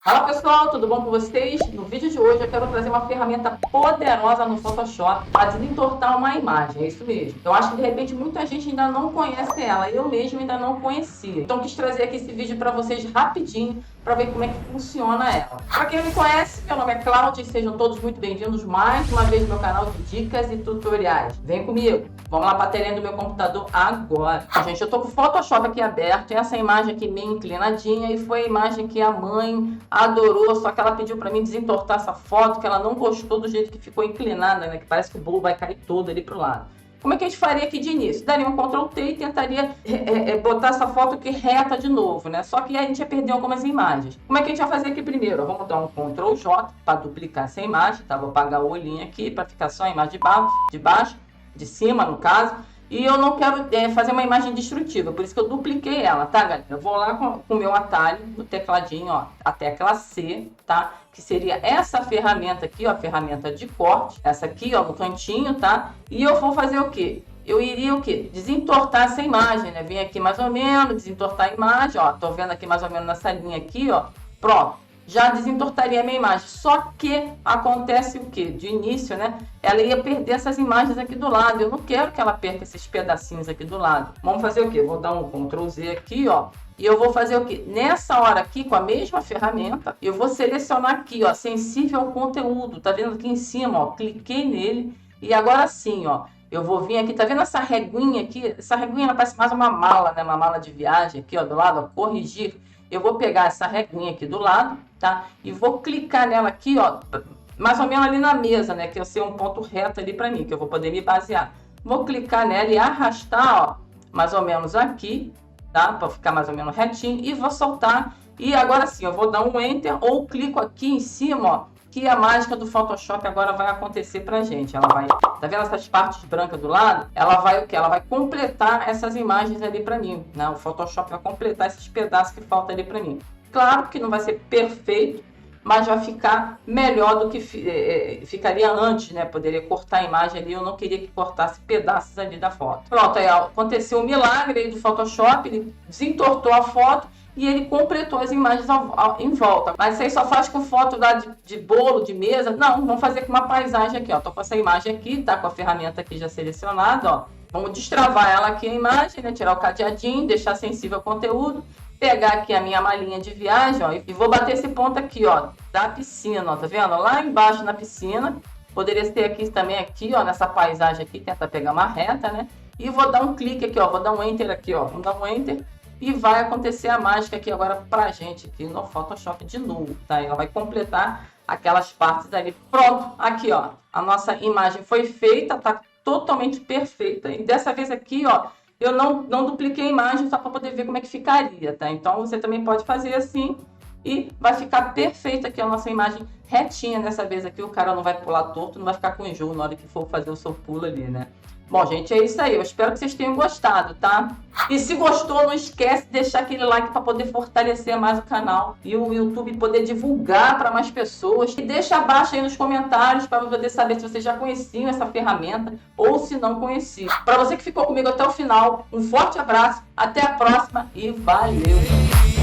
Fala pessoal, tudo bom com vocês? No vídeo de hoje eu quero trazer uma ferramenta poderosa no Photoshop para desentortar uma imagem, é isso mesmo. Eu acho que de repente muita gente ainda não conhece ela, eu mesmo ainda não conhecia. Então quis trazer aqui esse vídeo para vocês rapidinho, para ver como é que funciona ela. Para quem não me conhece, meu nome é Cláudia e sejam todos muito bem-vindos mais uma vez no meu canal de dicas e tutoriais. Vem comigo! Vamos lá para a telinha do meu computador agora. Gente, eu tô com o Photoshop aqui aberto, e essa imagem aqui meio inclinadinha, e foi a imagem que a mãe adorou, só que ela pediu para mim desentortar essa foto, que ela não gostou do jeito que ficou inclinada, né? Que parece que o bolo vai cair todo ali pro lado. Como é que a gente faria aqui de início? Daria um Ctrl T e tentaria botar essa foto aqui reta de novo, né? Só que a gente ia perder algumas imagens. Como é que a gente vai fazer aqui primeiro? Vamos dar um Ctrl J para duplicar essa imagem, tá? Vou apagar o olhinho aqui para ficar só a imagem de baixo, de cima no caso. E eu não quero fazer uma imagem destrutiva, por isso que eu dupliquei ela, tá, galera? Eu vou lá com o meu atalho, no tecladinho, ó, a tecla C, tá? Que seria essa ferramenta aqui, ó, a ferramenta de corte. Essa aqui, ó, no cantinho, tá? E eu vou fazer o quê? Eu iria o quê? Desentortar essa imagem, né? Vem aqui mais ou menos, desentortar a imagem, ó. Tô vendo aqui mais ou menos nessa linha aqui, ó. Pronto. Já desentortaria a minha imagem. Só que acontece o que? De início, né? Ela ia perder essas imagens aqui do lado. Eu não quero que ela perca esses pedacinhos aqui do lado. Vamos fazer o que? Vou dar um Ctrl Z aqui, ó. E eu vou fazer o que? Nessa hora aqui, com a mesma ferramenta, eu vou selecionar aqui, ó, sensível ao conteúdo. Tá vendo aqui em cima, ó? Cliquei nele. E agora sim, ó. Eu vou vir aqui, tá vendo essa reguinha aqui? Essa reguinha ela parece mais uma mala, né? Uma mala de viagem aqui, ó, do lado, ó. Corrigir. Eu vou pegar essa reguinha aqui do lado, tá? E vou clicar nela aqui, ó, mais ou menos ali na mesa, né? Que vai ser um ponto reto ali para mim, que eu vou poder me basear. Vou clicar nela e arrastar, ó, mais ou menos aqui, tá? Para ficar mais ou menos retinho. E vou soltar. E agora sim, eu vou dar um Enter ou clico aqui em cima, ó, que a mágica do Photoshop agora vai acontecer pra gente. Ela vai, tá vendo essas partes brancas do lado? Ela vai o que? Ela vai completar essas imagens ali pra mim, né? O Photoshop vai completar esses pedaços que faltam ali pra mim. Claro que não vai ser perfeito, mas vai ficar melhor do que ficaria antes, né? Poderia cortar a imagem ali, eu não queria que cortasse pedaços ali da foto. Pronto, aí aconteceu um milagre aí do Photoshop, ele desentortou a foto e ele completou as imagens em volta. Mas isso aí só faz com foto de bolo, de mesa. Não, vamos fazer com uma paisagem aqui, ó. Tô com essa imagem aqui, tá com a ferramenta aqui já selecionada, ó. Vamos destravar ela aqui a imagem, né? Tirar o cadeadinho, deixar sensível ao conteúdo. Pegar aqui a minha malinha de viagem, ó. E vou bater esse ponto aqui, ó, da piscina, ó. Tá vendo? Lá embaixo na piscina. Poderia ter aqui também, aqui, ó, nessa paisagem aqui. Tentar pegar uma reta, né? E vou dar um clique aqui, ó. Vou dar um Enter aqui, ó. Vamos dar um Enter. E vai acontecer a mágica aqui agora pra gente aqui no Photoshop de novo, tá? Ela vai completar aquelas partes ali. Pronto, aqui, ó. A nossa imagem foi feita, tá totalmente perfeita. E dessa vez aqui, ó, eu não dupliquei a imagem só para poder ver como é que ficaria, tá? Então você também pode fazer assim e vai ficar perfeita aqui a nossa imagem retinha dessa vez aqui. O cara não vai pular torto, não vai ficar com enjoo na hora que for fazer o seu pulo ali, né? Bom, gente, é isso aí. Eu espero que vocês tenham gostado, tá? E se gostou, não esquece de deixar aquele like para poder fortalecer mais o canal e o YouTube poder divulgar para mais pessoas. E deixa abaixo aí nos comentários para eu poder saber se vocês já conheciam essa ferramenta ou se não conheciam. Para você que ficou comigo até o final, um forte abraço, até a próxima e valeu!